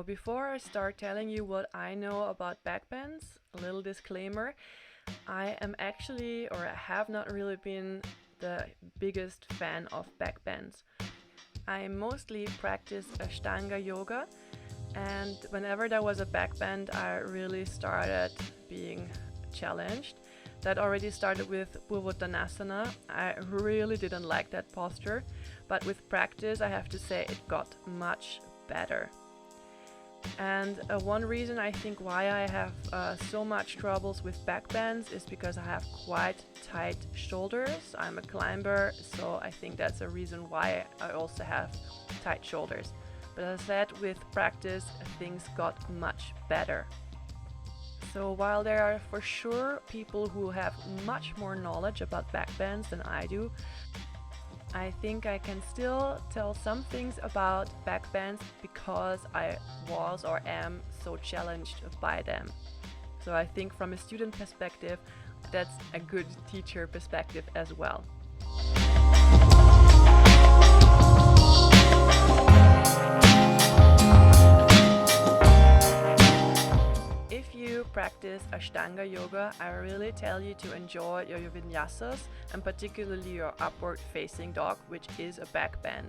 before I start telling you what I know about backbends, a little disclaimer. I am actually, or I have not really been the biggest fan of backbends. I mostly practice Ashtanga yoga, and whenever there was a backbend, I really started being challenged. That already started with Putvottanasana. I really didn't like that posture, but with practice, I have to say it got much better. And one reason I think why I have so much troubles with backbends is because I have quite tight shoulders. I'm a climber, so I think that's a reason why I also have tight shoulders. But as I said, with practice, things got much better. So while there are for sure people who have much more knowledge about backbends than I do, I think I can still tell some things about backbends because I was or am so challenged by them. So I think from a student perspective, that's a good teacher perspective as well. If you practice Ashtanga yoga, I really tell you to enjoy your vinyasas and particularly your upward facing dog, which is a backbend.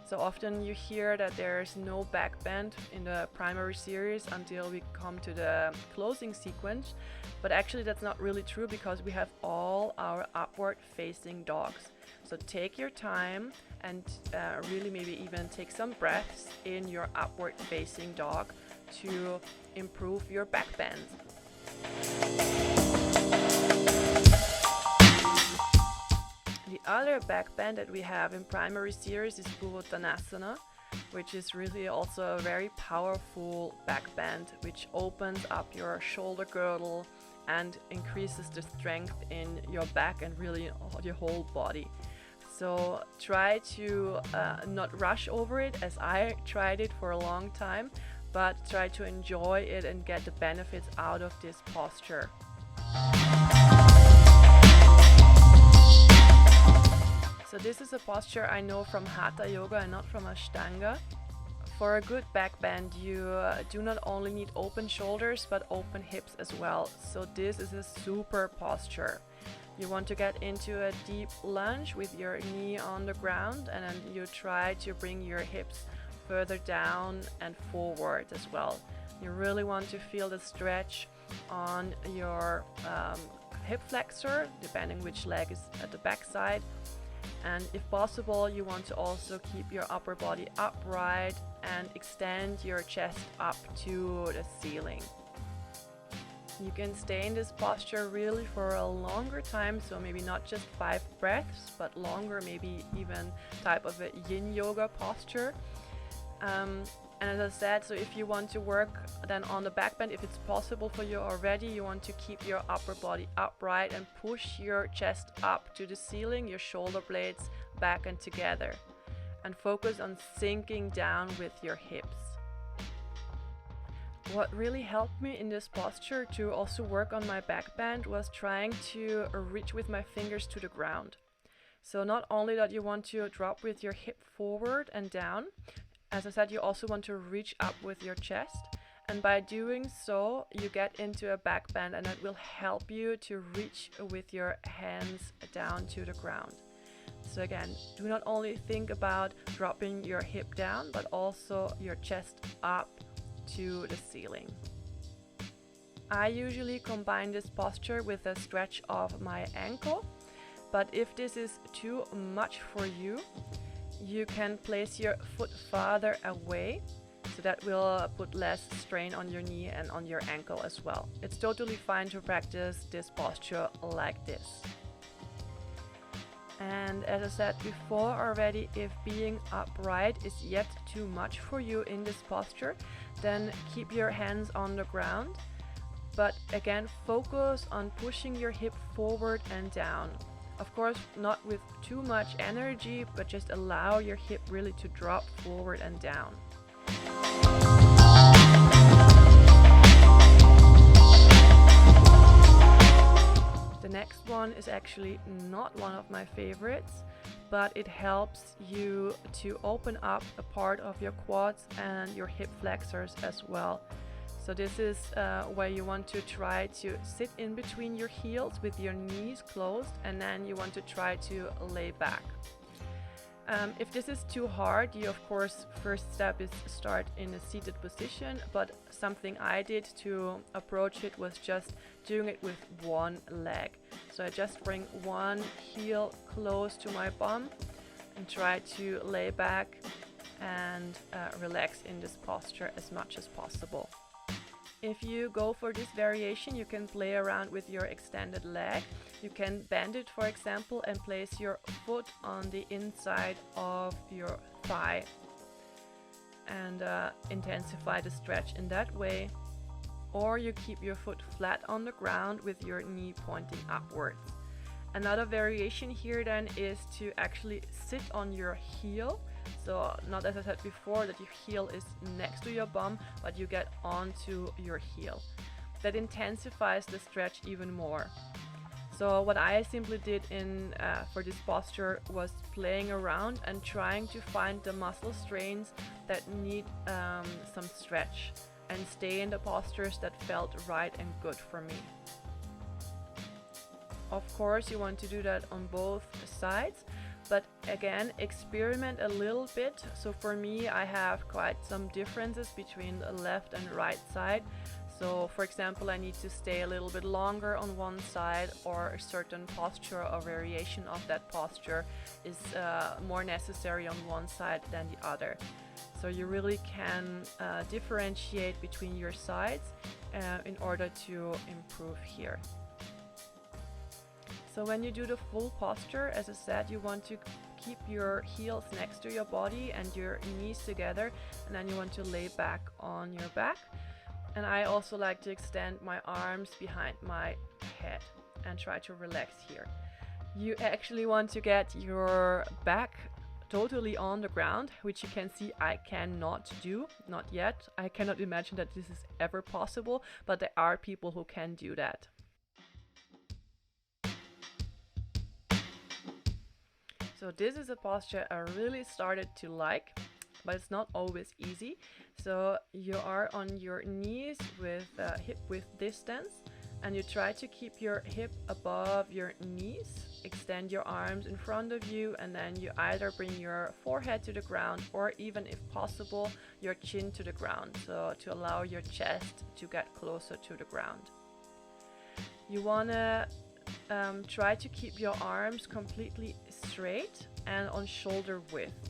So often you hear that there's no backbend in the primary series until we come to the closing sequence, but actually that's not really true because we have all our upward facing dogs. So take your time and really maybe even take some breaths in your upward facing dog to improve your backbend. The other backbend that we have in primary series is Putvottanasana, which is really also a very powerful backbend, which opens up your shoulder girdle and increases the strength in your back and really your whole body. So try to not rush over it, as I tried it for a long time, but try to enjoy it and get the benefits out of this posture. So this is a posture I know from Hatha Yoga and not from Ashtanga. For a good backbend, you do not only need open shoulders, but open hips as well. So this is a super posture. You want to get into a deep lunge with your knee on the ground, and then you try to bring your hips further down and forward as well. You really want to feel the stretch on your hip flexor, depending which leg is at the back side. And if possible, you want to also keep your upper body upright and extend your chest up to the ceiling. You can stay in this posture really for a longer time, so maybe not just 5 breaths, but longer, maybe even type of a yin yoga posture. And as I said, so if you want to work then on the backbend, if it's possible for you already, you want to keep your upper body upright and push your chest up to the ceiling, your shoulder blades back and together. And focus on sinking down with your hips. What really helped me in this posture to also work on my backbend was trying to reach with my fingers to the ground. So not only that you want to drop with your hip forward and down, as I said, you also want to reach up with your chest, and by doing so you get into a backbend, and that will help you to reach with your hands down to the ground. So again, do not only think about dropping your hip down, but also your chest up to the ceiling. I usually combine this posture with a stretch of my ankle, but if this is too much for you, you can place your foot farther away, so that will put less strain on your knee and on your ankle as well. It's totally fine to practice this posture like this. And as I said before already, if being upright is yet too much for you in this posture, then keep your hands on the ground. But again, focus on pushing your hip forward and down. Of course, not with too much energy, but just allow your hip really to drop forward and down. The next one is actually not one of my favorites, but it helps you to open up a part of your quads and your hip flexors as well. So this is where you want to try to sit in between your heels with your knees closed, and then you want to try to lay back. If this is too hard, you of course, first step is start in a seated position, but something I did to approach it was just doing it with one leg. So I just bring one heel close to my bum and try to lay back and relax in this posture as much as possible. If you go for this variation, you can play around with your extended leg. You can bend it, for example, and place your foot on the inside of your thigh and intensify the stretch in that way. Or you keep your foot flat on the ground with your knee pointing upwards. Another variation here then is to actually sit on your heel. So not, as I said before, that your heel is next to your bum, but you get onto your heel. That intensifies the stretch even more. So what I simply did for this posture was playing around and trying to find the muscle strains that need some stretch and stay in the postures that felt right and good for me. Of course, you want to do that on both sides. But again, experiment a little bit. So for me, I have quite some differences between the left and right side. So for example, I need to stay a little bit longer on one side, or a certain posture or variation of that posture is more necessary on one side than the other. So you really can differentiate between your sides in order to improve here. So when you do the full posture, as I said, you want to keep your heels next to your body and your knees together, and then you want to lay back on your back. And I also like to extend my arms behind my head and try to relax here. You actually want to get your back totally on the ground, which you can see I cannot do, not yet. I cannot imagine that this is ever possible, but there are people who can do that. So this is a posture I really started to like, but it's not always easy. So you are on your knees with hip width distance, and you try to keep your hip above your knees. Extend your arms in front of you, and then you either bring your forehead to the ground, or even if possible, your chin to the ground, so to allow your chest to get closer to the ground. You want to try to keep your arms completely straight and on shoulder width.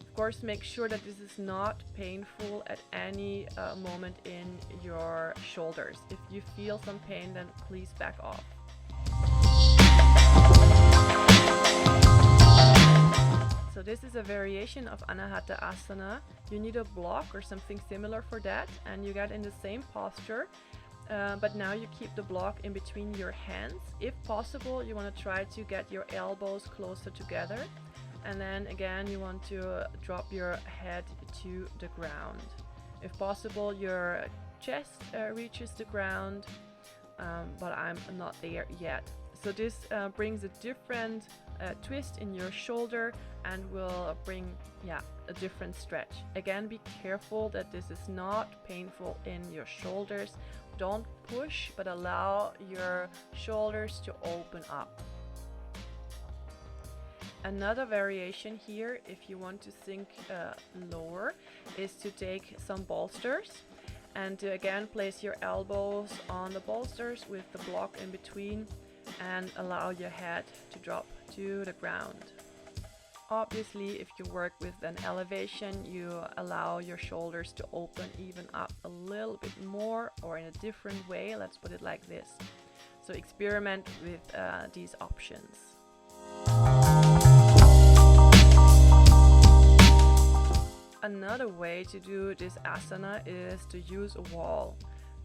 Of course, make sure that this is not painful at any moment in your shoulders. If you feel some pain, then please back off. So this is a variation of Anahata Asana. You need a block or something similar for that, and you get in the same posture. But now you keep the block in between your hands. If possible, you want to try to get your elbows closer together. And then again, you want to drop your head to the ground. If possible, your chest reaches the ground, but I'm not there yet. So this brings a different twist in your shoulder and will bring a different stretch. Again, be careful that this is not painful in your shoulders. Don't push, but allow your shoulders to open up. Another variation here, if you want to sink lower, is to take some bolsters and to again place your elbows on the bolsters with the block in between and allow your head to drop to the ground. Obviously, if you work with an elevation, you allow your shoulders to open even up a little bit more, or in a different way, let's put it like this. So experiment with these options. Another way to do this asana is to use a wall.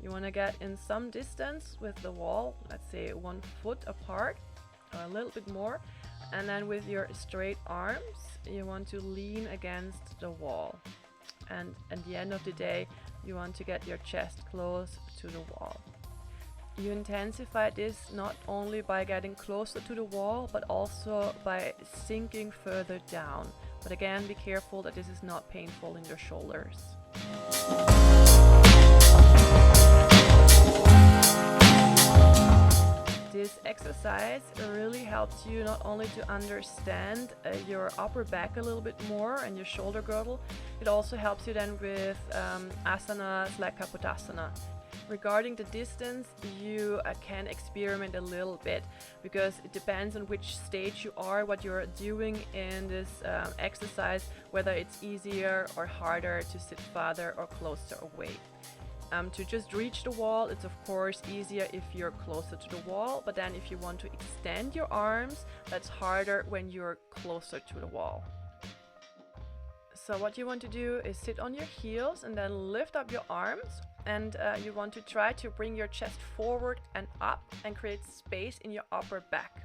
You want to get in some distance with the wall, let's say 1 foot apart or a little bit more. And then with your straight arms, you want to lean against the wall. And at the end of the day, you want to get your chest close to the wall. You intensify this not only by getting closer to the wall, but also by sinking further down. But again, be careful that this is not painful in your shoulders. This exercise really helps you not only to understand your upper back a little bit more and your shoulder girdle, it also helps you then with asanas like Putvottanasana. Regarding the distance, you can experiment a little bit because it depends on which stage you are, what you're doing in this exercise, whether it's easier or harder to sit farther or closer away. To just reach the wall, it's of course easier if you're closer to the wall, but then if you want to extend your arms, that's harder when you're closer to the wall. So what you want to do is sit on your heels and then lift up your arms, and you want to try to bring your chest forward and up and create space in your upper back.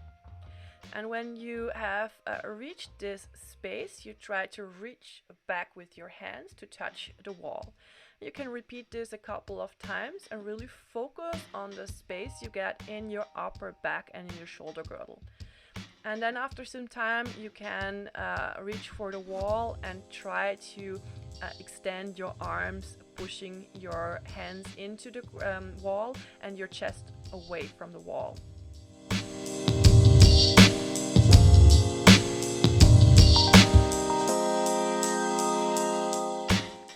And when you have reached this space, you try to reach back with your hands to touch the wall. You can repeat this a couple of times and really focus on the space you get in your upper back and in your shoulder girdle. And then after some time, you can reach for the wall and try to extend your arms, pushing your hands into the wall and your chest away from the wall.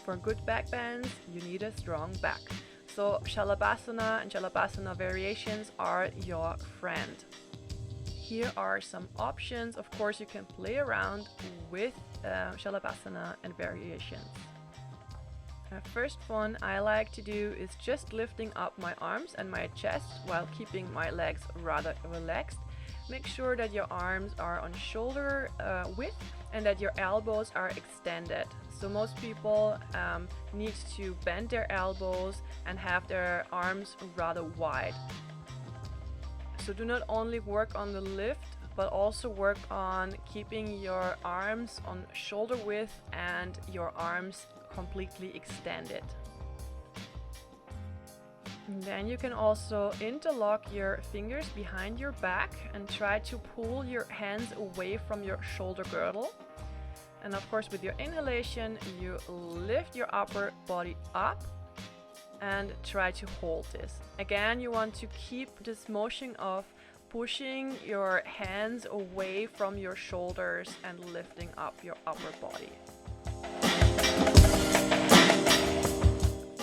For good back bends, you need a strong back. So Salabasana and Anjaliasana variations are your friend. Here are some options. Of course, you can play around with Salabasana and variations. First one I like to do is just lifting up my arms and my chest while keeping my legs rather relaxed. Make sure that your arms are on shoulder width and that your elbows are extended. So most people need to bend their elbows and have their arms rather wide. So do not only work on the lift, but also work on keeping your arms on shoulder width and your arms completely extended. And then you can also interlock your fingers behind your back and try to pull your hands away from your shoulder girdle. And of course, with your inhalation, you lift your upper body up and try to hold this. Again, you want to keep this motion of pushing your hands away from your shoulders and lifting up your upper body.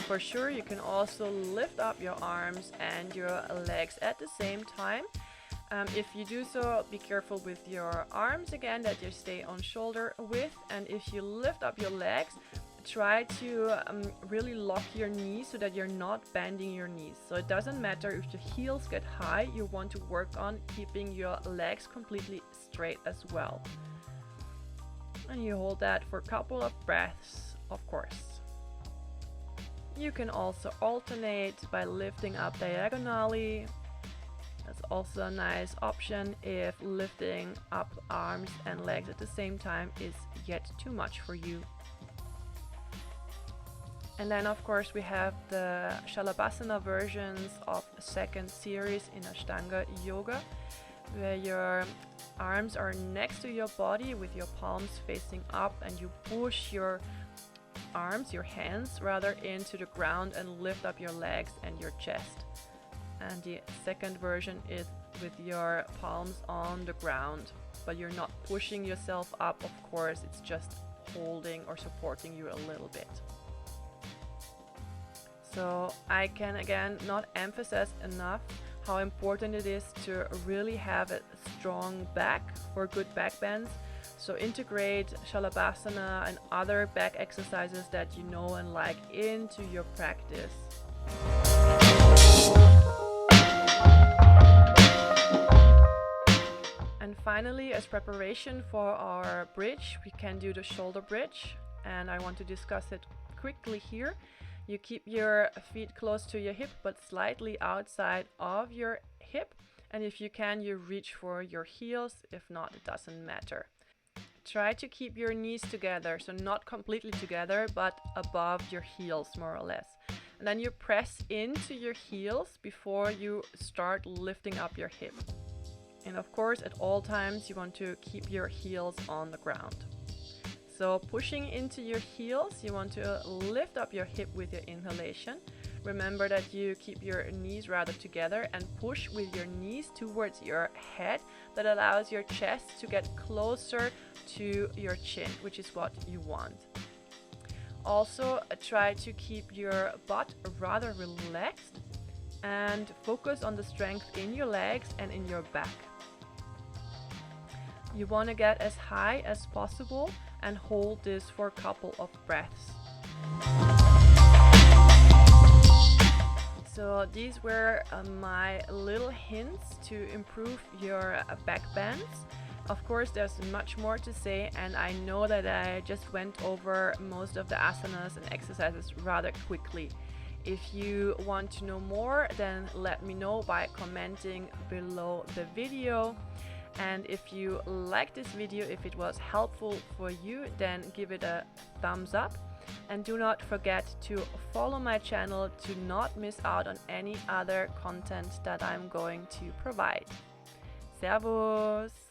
For sure, you can also lift up your arms and your legs at the same time. If you do so, be careful with your arms again that you stay on shoulder width, and if you lift up your legs, try to really lock your knees so that you're not bending your knees. So it doesn't matter if the heels get high, you want to work on keeping your legs completely straight as well. And you hold that for a couple of breaths, of course. You can also alternate by lifting up diagonally. That's also a nice option if lifting up arms and legs at the same time is yet too much for you. And then of course we have the Salabasana versions of a second series in Ashtanga yoga, where your arms are next to your body with your palms facing up, and you push your arms, your hands rather, into the ground and lift up your legs and your chest. And the second version is with your palms on the ground, but you're not pushing yourself up, of course, it's just holding or supporting you a little bit. So I can again not emphasize enough how important it is to really have a strong back for good back bends. So integrate Salabasana and other back exercises that you know and like into your practice. And finally, as preparation for our bridge, we can do the shoulder bridge, and I want to discuss it quickly here. You keep your feet close to your hip but slightly outside of your hip, and if you can, you reach for your heels. If not, it doesn't matter. Try to keep your knees together, so not completely together but above your heels more or less. And then you press into your heels before you start lifting up your hip. And of course, at all times, you want to keep your heels on the ground. So pushing into your heels, you want to lift up your hip with your inhalation. Remember that you keep your knees rather together and push with your knees towards your head. That allows your chest to get closer to your chin, which is what you want. Also, try to keep your butt rather relaxed and focus on the strength in your legs and in your back. You want to get as high as possible and hold this for a couple of breaths. So these were my little hints to improve your back bends. Of course, there's much more to say, and I know that I just went over most of the asanas and exercises rather quickly. If you want to know more, then let me know by commenting below the video. And if you like this video, if it was helpful for you, then give it a thumbs up. And do not forget to follow my channel to not miss out on any other content that I'm going to provide. Servus!